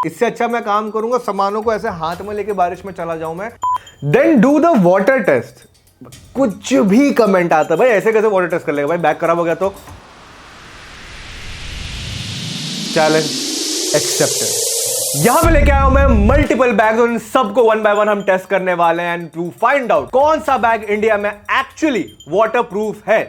इससे अच्छा मैं काम करूंगा सामानों को ऐसे हाथ में लेके बारिश में चला जाऊं मैं। Then do the water test. कुछ भी कमेंट आता है भाई, ऐसे कैसे वाटर टेस्ट कर लेगा भाई, बैग खराब हो गया तो। Challenge accepted. यहां पे लेके आया हूं मैं मल्टीपल बैग और इन सबको वन बाय वन हम टेस्ट करने वाले हैं एंड टू फाइंड आउट कौन सा बैग इंडिया में एक्चुअली वाटर प्रूफ है।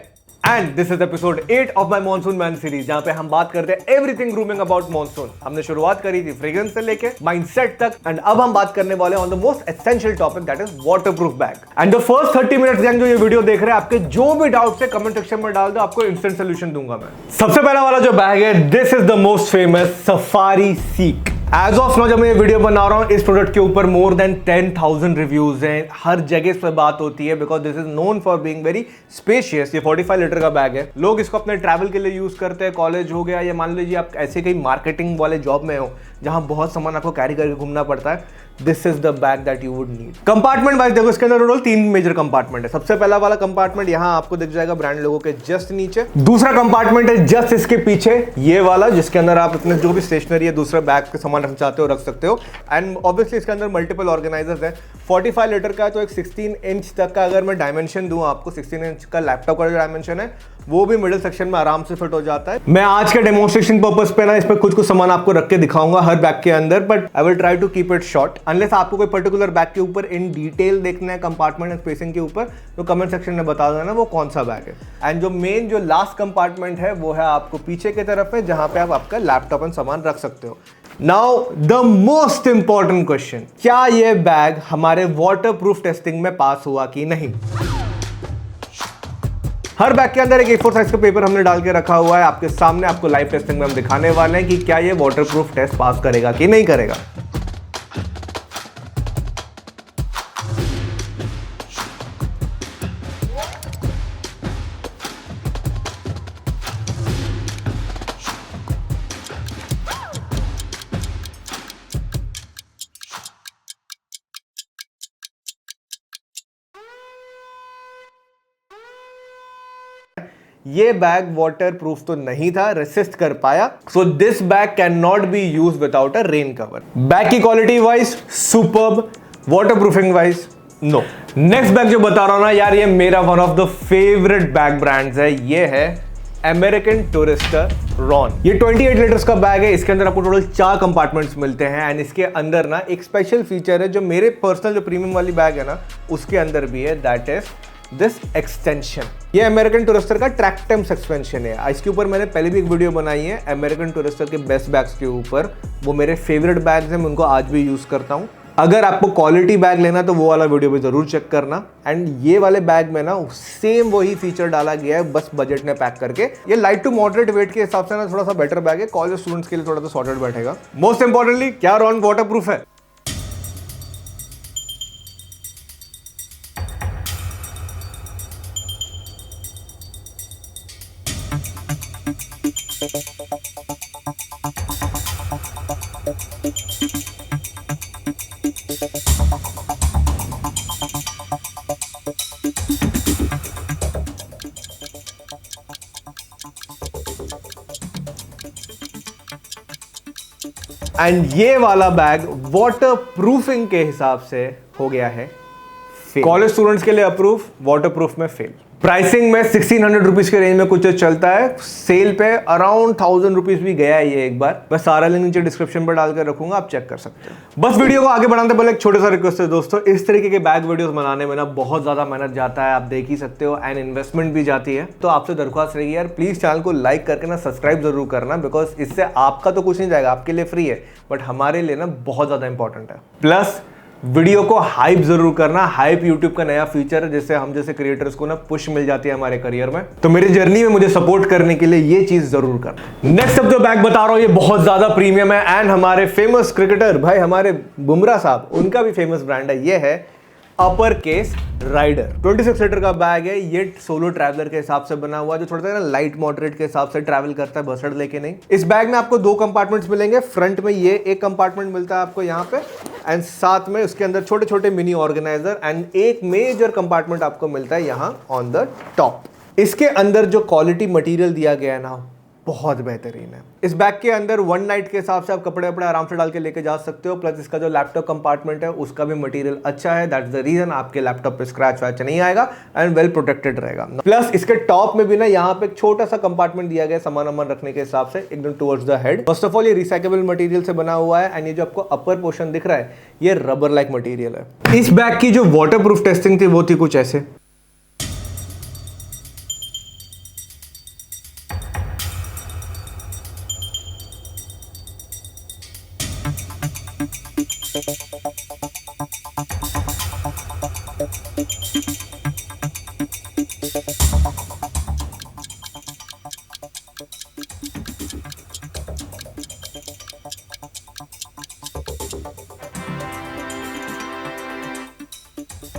And this is episode 8 of my monsoon man series, जहां पे हम बात करते हैं एवरीथिंग ग्रूमिंग अबाउट मॉनसून। हमने शुरुआत करी थी फ्रेग्रेंस से लेके माइंडसेट तक एंड अब हम बात करने वाले on the most essential topic that is waterproof bag. And the first 30 minutes gang जो ये वीडियो देख रहे हैं, आपके जो भी डाउट्स है कमेंट सेक्शन में डाल दो, आपको इंस्टेंट सोल्यूशन दूंगा मैं। सबसे पहला वाला जो बैग है, this is the most famous Safari seek. As of now जब मैं ये वीडियो बना रहा हूं, इस प्रोडक्ट के ऊपर मोर देन 10,000 रिव्यूज हैं। हर जगह इस पर बात होती है because this is known for being very spacious. ये 45 लीटर का बैग है। लोग इसको अपने ट्रैवल के लिए यूज करते हैं, कॉलेज हो गया या मान लीजिए आप ऐसे कहीं मार्केटिंग वाले जॉब में हो जहां बहुत सामान आपको कैरी करके घूमना पड़ता है। This is the bag that you would need. Compartment wise देखो, इसके अंदर टोटल 3 मेजर कंपार्टमेंट है। सबसे पहला वाला कंपार्टमेंट यहां आपको दिख जाएगा ब्रांड लोगों के जस्ट नीचे। दूसरा कंपार्टमेंट है जस्ट इसके पीछे ये वाला, जिसके अंदर आप अपने जो भी स्टेशनरी है दूसरा बैग के सामान रखना चाहते हो रख सकते हो। एंड ऑब्वियसली इसके अंदर मल्टीपल ऑर्गेनाइजर्स है। 45 लीटर का है तो एक 16 इंच तक का अगर मैं डायमेंशन दूं आपको, 16 इंच का लैपटॉप का जो डायमेंशन है वो भी मिडिल सेक्शन में आराम से फिट हो जाता है। मैं आज के डेमोन्स्ट्रेशन पर्पस पे ना इस पर कुछ सामान आपको रख के दिखाऊंगा हर बैग के अंदर, but I will try to keep it short. Unless आपको कोई पर्टिकुलर बैग के ऊपर इन डिटेल देखना है कंपार्टमेंट एंड स्पेसिंग के ऊपर, तो कमेंट सेक्शन में बता देना वो कौन सा बैग है। एंड जो मेन जो लास्ट कंपार्टमेंट है वो है आपको पीछे की तरफ है, जहां पे आप आपका लैपटॉप एंड सामान रख सकते हो। Now the most important question, क्या ये बैग हमारे वाटर प्रूफ टेस्टिंग में पास हुआ कि नहीं। हर बैग के अंदर एक A4 साइज का पेपर हमने डाल के रखा हुआ है आपके सामने। आपको लाइव टेस्टिंग में हम दिखाने वाले हैं कि क्या ये वाटरप्रूफ टेस्ट पास करेगा कि नहीं करेगा। ये बैग वाटर प्रूफ तो नहीं था, रेसिस्ट कर पाया। So this bag can not be use without a rain cover. Bag की quality wise superb, waterproofing wise no. Next bag जो बता रहा हूं ना यार, ये मेरा one of the favourite bag brands है। ये है अमेरिकन टूरिस्टर रॉन। ये 28 लीटर्स का बैग है। इसके अंदर आपको टोटल 4 कंपार्टमेंट्स मिलते हैं एंड इसके अंदर ना एक स्पेशल फीचर है जो मेरे पर्सनल जो प्रीमियम वाली बैग है ना उसके अंदर भी है, दैट इज दिस एक्सटेंशन। ये अमेरिकन टूरिस्टर का ट्रैक्टम सस्पेंशन है। इसके ऊपर मैंने पहले भी एक वीडियो बनाई है अमेरिकन टूरिस्टर के बेस्ट बैग्स के ऊपर। वो मेरे फेवरेट बैग्स हैं, मैं उनको आज भी यूज करता हूँ। अगर आपको क्वालिटी बैग लेना तो वो वाला वीडियो भी जरूर चेक करना। एंड ये वाले बैग में ना सेम वही फीचर डाला गया है, बस बजट में पैक करके। ये लाइट टू मॉडरेट वेट के हिसाब से ना थोड़ा सा बेटर बैग है। कॉलेज स्टूडेंट्स के लिए थोड़ा सा सॉर्टेड बैठेगा। मोस्ट इंपॉर्टेंटली, क्या रॉन वाटर प्रूफ है? एंड ये वाला बैग वाटर प्रूफिंग के हिसाब से हो गया है फेल। कॉलेज स्टूडेंट्स के लिए अप्रूव, वाटर प्रूफ में फेल। प्राइसिंग में 1600 रुपीज के रेंज में कुछ चलता है। सेल पे अराउंड 1000 रुपीज भी गया है ये एक बार। मैं सारा लिंक नीचे डिस्क्रिप्शन पर डालकर रखूंगा, आप चेक कर सकते हो। बस वीडियो को आगे बढ़ाने पहले एक छोटा सा रिक्वेस्ट है दोस्तों, इस तरीके के बैग वीडियोस बनाने में ना बहुत ज्यादा मेहनत जाता है, आप देख ही सकते हो, एंड इन्वेस्टमेंट भी जाती है। तो आपसे दरख्वास्त रहेगी यार, प्लीज चैनल को लाइक करके ना सब्सक्राइब जरूर करना, बिकॉज इससे आपका तो कुछ नहीं जाएगा, आपके लिए फ्री है, बट हमारे लिए ना बहुत ज्यादा इंपॉर्टेंट है। प्लस वीडियो को हाइप जरूर करना। हाइप यूट्यूब का नया फीचर है जिससे हम जैसे क्रिएटर्स को ना पुश मिल जाती है हमारे करियर में। तो मेरी जर्नी में मुझे सपोर्ट करने के लिए ये चीज जरूर करना। नेक्स्ट अब जो बैग बता रहा हूं ये बहुत ज्यादा प्रीमियम है एंड हमारे फेमस क्रिकेटर भाई हमारे बुमराह साहब, उनका भी फेमस ब्रांड है। ये है अपर केस राइडर। 26 लीटर का बैग है। ये सोलो ट्रैवलर के हिसाब से बना हुआ, जो थोड़ा सा ना लाइट मॉडरेट के हिसाब से ट्रैवल करता है, बसड़ लेके नहीं। इस बैग में आपको 2 कंपार्टमेंट्स मिलेंगे। फ्रंट में ये एक कंपार्टमेंट मिलता है आपको यहाँ पे, एंड साथ में उसके अंदर छोटे छोटे मिनी ऑर्गेनाइजर, एंड एक मेजर कंपार्टमेंट आपको मिलता है यहाँ ऑन द टॉप। इसके अंदर जो क्वालिटी मटेरियल दिया गया है ना बहुत बेहतरीन है। इस बैग के अंदर वन नाइट के हिसाब से आप कपड़े अपने आराम से डाल के लेके जा सकते हो। प्लस इसका जो लैपटॉप कंपार्टमेंट है उसका भी मटेरियल अच्छा है, दैट्स द रीजन आपके लैपटॉप पे स्क्रैच वैच नहीं आएगा एंड वेल प्रोटेक्टेड रहेगा। प्लस इसके टॉप में भी ना यहाँ पे एक छोटा सा कंपार्टमेंट दिया गया सामान वामान रखने के हिसाब से एकदम towards the head. First of all ये रिसाइकेबल मटेरियल से बना हुआ है एंड ये जो आपको अपर पोर्शन दिख रहा है ये रबर लाइक मटेरियल है। इस बैग की जो वाटर प्रूफ टेस्टिंग थी वो थी कुछ ऐसे।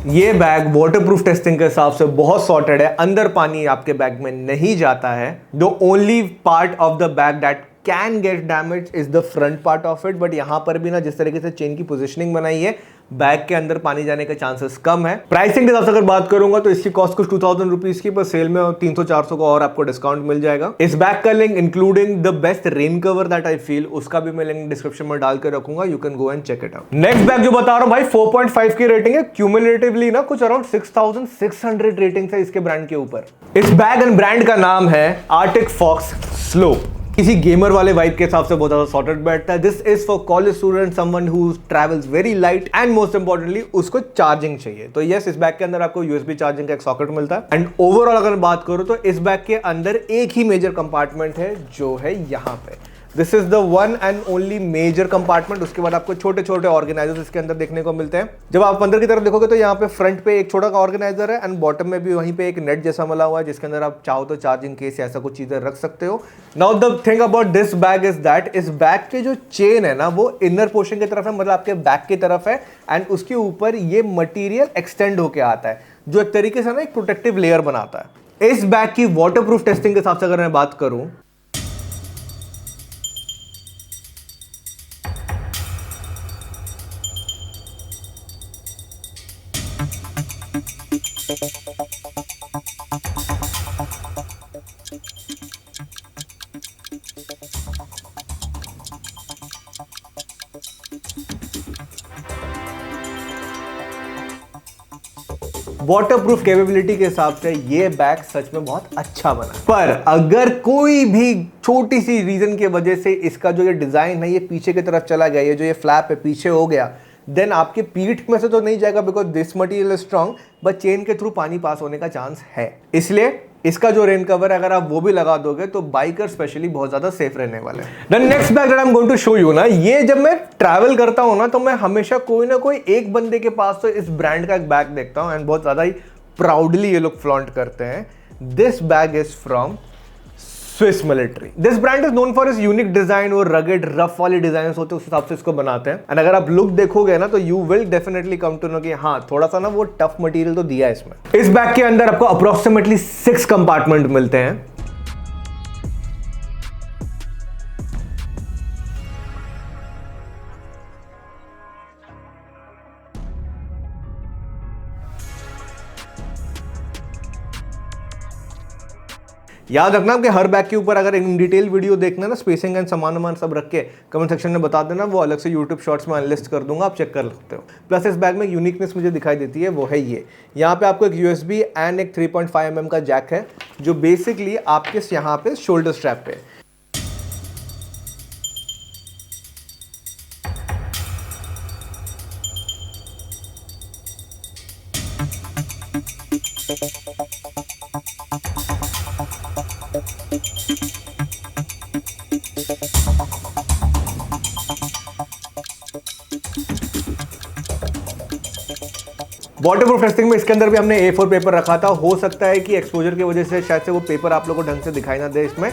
ये बैग वाटरप्रूफ टेस्टिंग के हिसाब से बहुत सॉर्टेड है, अंदर पानी आपके बैग में नहीं जाता है। The only part of the bag that can get damage is the front part of it, but यहां पर भी ना जिस तरीके से चेन की पोजीशनिंग बनाई है बैग के अंदर पानी जाने के चांसेस कम है। प्राइसिंग के हिसाब से अगर बात करूंगा तो इसकी कॉस्ट कुछ 2000 रुपीज की, पर सेल में 300-400 का और आपको डिस्काउंट मिल जाएगा। इस बैग का link including the best rain cover that I feel उसका भी मैं लिंक डिस्क्रिप्शन में डाल के रखूंगा, you can go and check it out. Next bag जो बता रहा हूं भाई 4.5 की रेटिंग है, क्यूमुलेटिवली ना कुछ अराउंड 6600 रेटिंग्स है इसके ब्रांड के ऊपर। इस बैग एंड ब्रांड का नाम है आर्टिक फॉक्स स्लो। किसी गेमर वाले वाइब के हिसाब से बहुत ज्यादा सॉर्टेड बैठता है। This is for college student, someone who travels very light and most importantly उसको चार्जिंग चाहिए। तो यस, इस बैग के अंदर आपको यूएसबी चार्जिंग का एक सॉकेट मिलता है। एंड ओवरऑल अगर बात करूं तो इस बैग के अंदर एक ही मेजर कंपार्टमेंट है जो है यहाँ पे। This is the one and only major compartment. उसके बाद आपको छोटे छोटे ऑर्गेनाइजर्स इसके अंदर देखने को मिलते हैं। जब आप अंदर की तरफ देखोगे तो यहाँ पे फ्रंट पे एक छोटा ऑर्गेनाइजर है एंड बॉटम में भी वहीं पे एक नेट जैसा मिला हुआ है जिसके अंदर आप चाहो तो चार्जिंग केस ऐसा कुछ चीजें रख सकते हो। Now the thing about this bag is that इस बैग के जो चेन है ना वो इनर पोर्शन की तरफ है, मतलब आपके बैक की तरफ है एंड उसके ऊपर ये मटीरियल एक्सटेंड होके आता है जो एक तरीके से ना एक प्रोटेक्टिव लेयर बनाता है। इस बैग की वाटरप्रूफ टेस्टिंग के हिसाब से अगर मैं बात करूं वाटरप्रूफ कैपेबिलिटी के हिसाब से ये बैग सच में बहुत अच्छा बना है। पर अगर कोई भी छोटी सी रीजन की वजह से इसका जो ये डिजाइन है ये पीछे की तरफ चला गया, ये जो ये फ्लैप है पीछे हो गया, देन आपके पीठ में से तो नहीं जाएगा because this material is strong, but chain के थ्रू पानी पास होने का चांस है। इसलिए इसका जो रेन कवर है अगर आप वो भी लगा दोगे तो बाइकर स्पेशली बहुत ज्यादा सेफ रहने वाले हैं। Then next bag that I am going to show you ना, ये जब मैं ट्रैवल करता हूं ना तो मैं हमेशा कोई ना कोई एक बंदे के पास तो इस ब्रांड का एक बैग देखता हूं एंड बहुत ज्यादा ही प्राउडली ये लोग फ्लॉन्ट करते हैं। This bag is from Swiss military. This brand is known for is unique design और रगेड रफ वाले डिजाइन होते हैं, उस हिसाब से इसको बनाते हैं। एंड अगर आप लुक देखोगे ना तो you will definitely come to know कि हाँ थोड़ा सा ना वो टफ मटेरियल तो दिया है इसमें। इस बैग के अंदर आपको अप्रोक्सीमेटली 6 कंपार्टमेंट मिलते हैं। याद रखना कि हर बैग के ऊपर अगर इन डिटेल वीडियो देखना ना, स्पेसिंग एंड सामान सब रख के कमेंट सेक्शन में बता देना, वो अलग से यूट्यूब शॉर्ट्स में अनलिस्ट कर दूंगा, आप चेक कर सकते हो। प्लस इस बैग में यूनिकनेस मुझे दिखाई देती है वो है ये, यहाँ पे आपको एक यूएसबी एंड एक 3.5 mm का जैक है जो बेसिकली आपके यहाँ पे शोल्डर स्ट्रैप पे। वाटरप्रूफ टेस्टिंग में इसके अंदर भी हमने A4 पेपर रखा था। हो सकता है कि एक्सपोजर की वजह से शायद से वो पेपर आप लोगों को ढंग से दिखाई ना दे इसमें,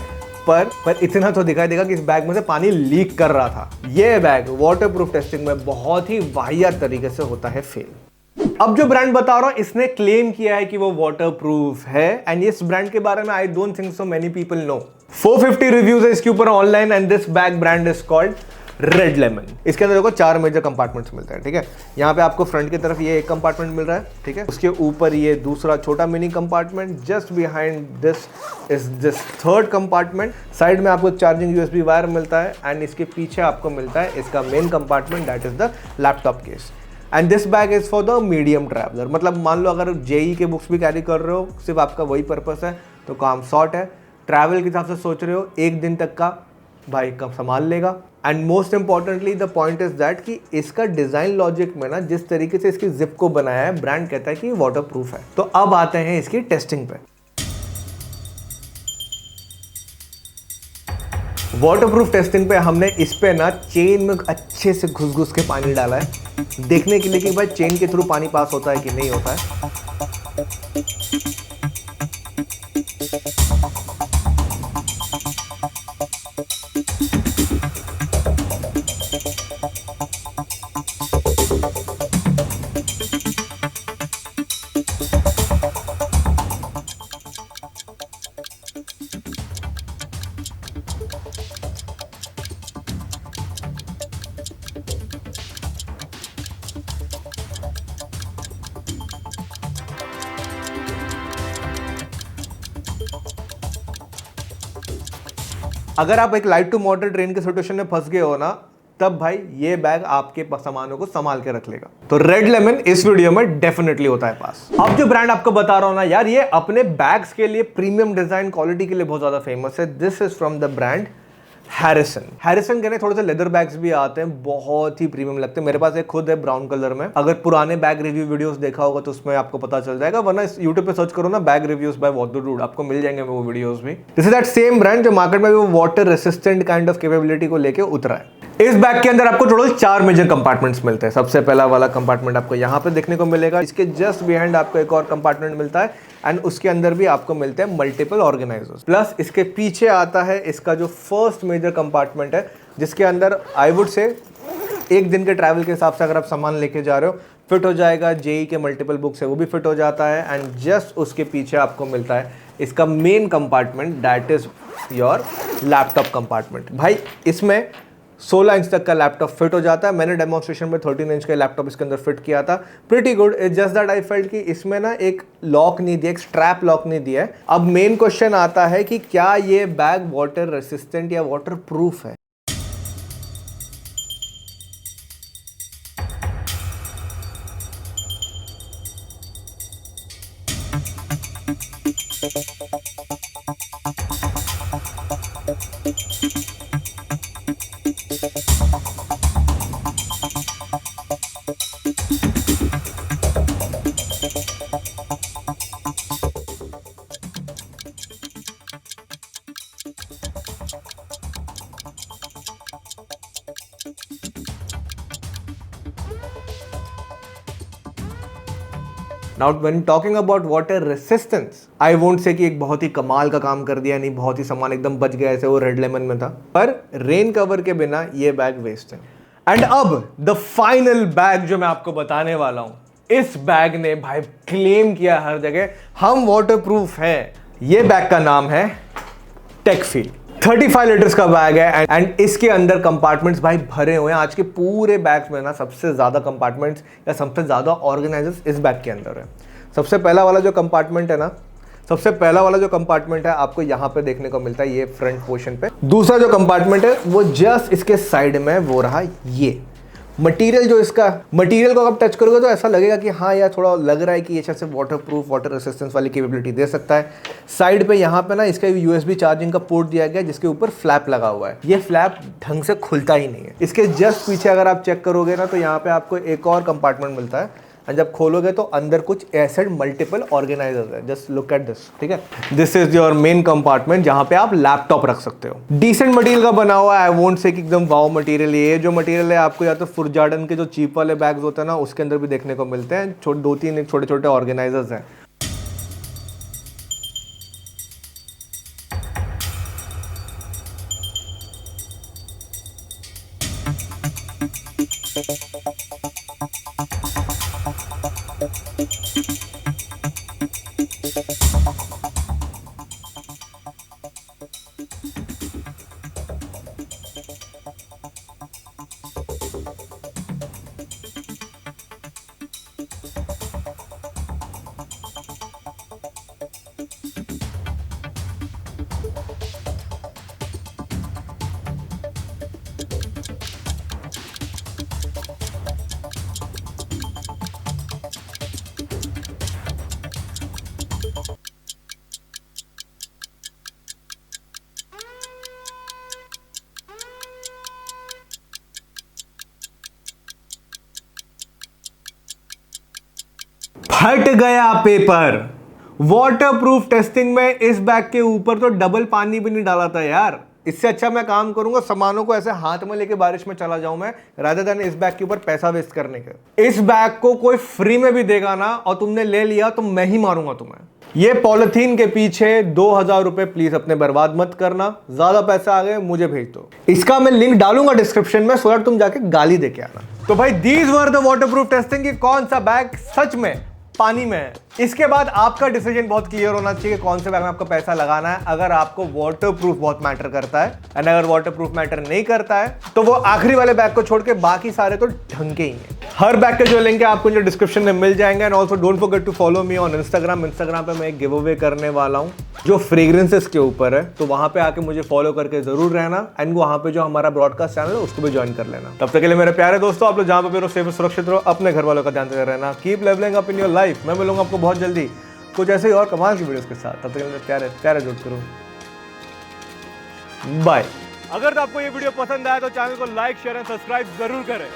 पर इतना तो दिखाई देगा कि इस बैग में से पानी लीक कर रहा था। ये बैग वाटरप्रूफ टेस्टिंग में बहुत ही वाहियात तरीके से होता है फेल। अब जो ब्रांड बता रहा हूं इसने क्लेम किया है कि वो वाटरप्रूफ है एंड इस ब्रांड के बारे में I don't think so many people know. 450 reviews है इसके ऊपर online and this bag brand is called red lemon. इसके अंदर देखो 4 मेजर कंपार्टमेंट्स मिलते हैं, ठीक है। यहाँ पे आपको फ्रंट की तरफ ये एक कंपार्टमेंट मिल रहा है, ठीक है। उसके ऊपर ये दूसरा छोटा mini compartment, just behind this is this third compartment. Side में आपको चार्जिंग यूएसबी वायर मिलता है एंड इसके पीछे आपको मिलता है इसका main compartment, that is the laptop case. And this bag is for the medium traveller, मतलब मान लो अगर जेई के बुक्स भी कैरी कर रहे हो, सिर्फ आपका वही पर्पस है तो काम शॉर्ट है। ट्रैवल के हिसाब से सोच रहे हो 1 दिन तक का भाई कब संभाल लेगा। And most importantly the point is that कि इसका डिजाइन लॉजिक में ना जिस तरीके से इसकी जिप को बनाया है, ब्रांड कहता है कि वाटर प्रूफ है। तो अब आते हैं इसकी टेस्टिंग पे। वाटरप्रूफ टेस्टिंग पे हमने इस पे ना चेन में अच्छे से घुस के पानी डाला है, देखने के लिए कि भाई चेन के थ्रू पानी पास होता है कि नहीं होता है। अगर आप एक लाइट टू मॉडरेट ट्रेन के सिचुएशन में फंस गए हो ना, तब भाई ये बैग आपके सामानों को संभाल के रख लेगा। तो रेड लेमन इस वीडियो में डेफिनेटली होता है पास। अब जो ब्रांड आपको बता रहा हूं ना यार, ये अपने बैग्स के लिए प्रीमियम डिजाइन क्वालिटी के लिए बहुत ज्यादा फेमस है। This is from the brand Harrison. Harrison के थोड़े से लेदर बैग्स भी आते हैं, बहुत ही प्रीमियम लगते हैं। मेरे पास एक खुद है ब्राउन कलर में, अगर पुराने बैग रिव्यू वीडियोस देखा होगा तो उसमें आपको पता चल जाएगा, वरना यूट्यूब पे सर्च करो ना bag reviews by water dude, आपको मिल जाएंगे वो वीडियोस भी। This is that same brand जो मार्केट में वो water resistant kind of capability को लेके उतरा है। इस बैग के अंदर आपको टोटल 4 मेजर कंपार्टमेंट्स मिलते हैं। सबसे पहला वाला कंपार्टमेंट आपको यहाँ पे देखने को मिलेगा, इसके जस्ट बिहाइंड आपको एक और कंपार्टमेंट मिलता है एंड उसके अंदर भी आपको मिलते हैं मल्टीपल ऑर्गेनाइजर्स। प्लस इसके पीछे आता है इसका जो फर्स्ट मेजर कंपार्टमेंट है, जिसके अंदर आई वुड से 1 दिन के ट्रैवल के हिसाब से अगर आप सामान लेके जा रहे हो फिट हो जाएगा। जेई के मल्टीपल बुक्स है वो भी फिट हो जाता है। एंड जस्ट उसके पीछे आपको मिलता है इसका main compartment, that is your laptop compartment. भाई इसमें 16 इंच तक का लैपटॉप फिट हो जाता है। मैंने डेमोन्स्ट्रेशन में 13 इंच का लैपटॉप इसके अंदर फिट किया था, pretty good. It's just that I felt कि इसमें ना एक लॉक नहीं दिया, एक स्ट्रैप लॉक नहीं दिया है। अब मेन क्वेश्चन आता है कि क्या ये बैग वाटर रेसिस्टेंट या वाटर प्रूफ है। Now when talking about water resistance, I won't say कि एक बहुत ही कमाल का काम कर दिया, नहीं बहुत ही सामान एकदम बच गया ऐसे वो रेड लेमन में था, पर रेन कवर के बिना ये बैग वेस्ट है। एंड अब द फाइनल बैग जो मैं आपको बताने वाला हूं, इस बैग ने भाई क्लेम किया हर जगह हम वाटर प्रूफ हैं। ये बैग का नाम है टेकफील। 35 लीटर्स का बैग है एंड इसके अंदर कंपार्टमेंट्स भाई भरे हुए हैं। आज के पूरे बैग्स में ना सबसे ज्यादा कंपार्टमेंट्स या सबसे ज्यादा ऑर्गेनाइजर्स इस बैग के अंदर है। सबसे पहला वाला जो कंपार्टमेंट है आपको यहाँ पे देखने को मिलता है, ये फ्रंट पोर्शन पे। दूसरा जो कंपार्टमेंट है वो जस्ट इसके साइड में वो रहा। ये मटेरियल जो इसका मटेरियल को आप टच करोगे तो ऐसा लगेगा कि हाँ यार थोड़ा लग रहा है कि ये शायद वाटर प्रूफ वाटर रेसिस्टेंस वाली कैपेबिलिटी दे सकता है। साइड पे यहाँ पे ना इसका यूएसबी चार्जिंग का पोर्ट दिया गया है, जिसके ऊपर फ्लैप लगा हुआ है। ये फ्लैप ढंग से खुलता ही नहीं है। इसके जस्ट पीछे अगर आप चेक करोगे ना तो यहाँ पे आपको एक और कंपार्टमेंट मिलता है और जब खोलोगे तो अंदर कुछ ऐसे मल्टीपल ऑर्गेनाइजर्स है। जस्ट लुक एट दिस, ठीक है। This is your main compartment जहां पे आप लैपटॉप रख सकते हो। डिसेंट मटेरियल का बना हुआ है, आई वोंट से कि एकदम वाओ मटेरियल। ये जो मटेरियल है आपको या तो फुरजार्डन के जो चीप वाले बैग्स होते हैं ना उसके अंदर भी देखने को मिलते हैं। 2-3 छोटे छोटे ऑर्गेनाइजर्स हैं। फट गया पेपर। वाटरप्रूफ टेस्टिंग में इस बैग के ऊपर तो डबल पानी भी नहीं डाला था यार। इससे अच्छा मैं काम करूंगा, सामानों को ऐसे हाथ में लेके बारिश में चला जाऊं मैं, रादर देन इस बैग के ऊपर पैसा वेस्ट करने के। इस बैग को कोई फ्री में भी देगा ना और तुमने ले लिया तो मैं ही मारूंगा तुम्हें। ये पॉलिथीन के पीछे 2000 रुपए प्लीज अपने बर्बाद मत करना। ज्यादा पैसा आ गए मुझे भेज दो। इसका मैं लिंक डालूंगा डिस्क्रिप्शन में, सो दैट तुम जाके गाली देके आना। तो भाई these were the waterproof testing की कौन सा बैग सच में पानी में है। इसके बाद आपका डिसीजन बहुत क्लियर होना चाहिए कौन से बैग में आपको पैसा लगाना है। अगर आपको वाटरप्रूफ बहुत मैटर करता है एंड अगर वाटरप्रूफ मैटर नहीं करता है तो वो आखिरी वाले बैग को छोड़ के बाकी सारे तो ढंग के ही हैं। हर बैग के जो लिंक है आपको जो डिस्क्रिप्शन में मिल जाएंगे। And also don't forget to follow me on Instagram. Instagram पे मैं एक गिव अवे करने वाला हूँ जो फ्रेग्रेंसेस के ऊपर है, तो वहां पे आके मुझे फॉलो करके जरूर रहना। एंड वहां पे जो हमारा ब्रॉडकास्ट चैनल है उसको भी ज्वाइन कर लेना। तब तक के लिए मेरे प्यारे दोस्तों, आप लोग जहां पे रहो सेफ सुरक्षित रहो, अपने घर वालों का ध्यान रखते रहना। Keep levelling up in your life. मैं मिलूंगा आपको बहुत जल्दी कुछ ऐसे ही और कमाल की वीडियोस के साथ। तब तक के लिए प्यारे प्यारे जुड़ करो। बाय। अगर आपको ये वीडियो पसंद आया तो चैनल को लाइक शेयर एंड सब्सक्राइब जरूर करें।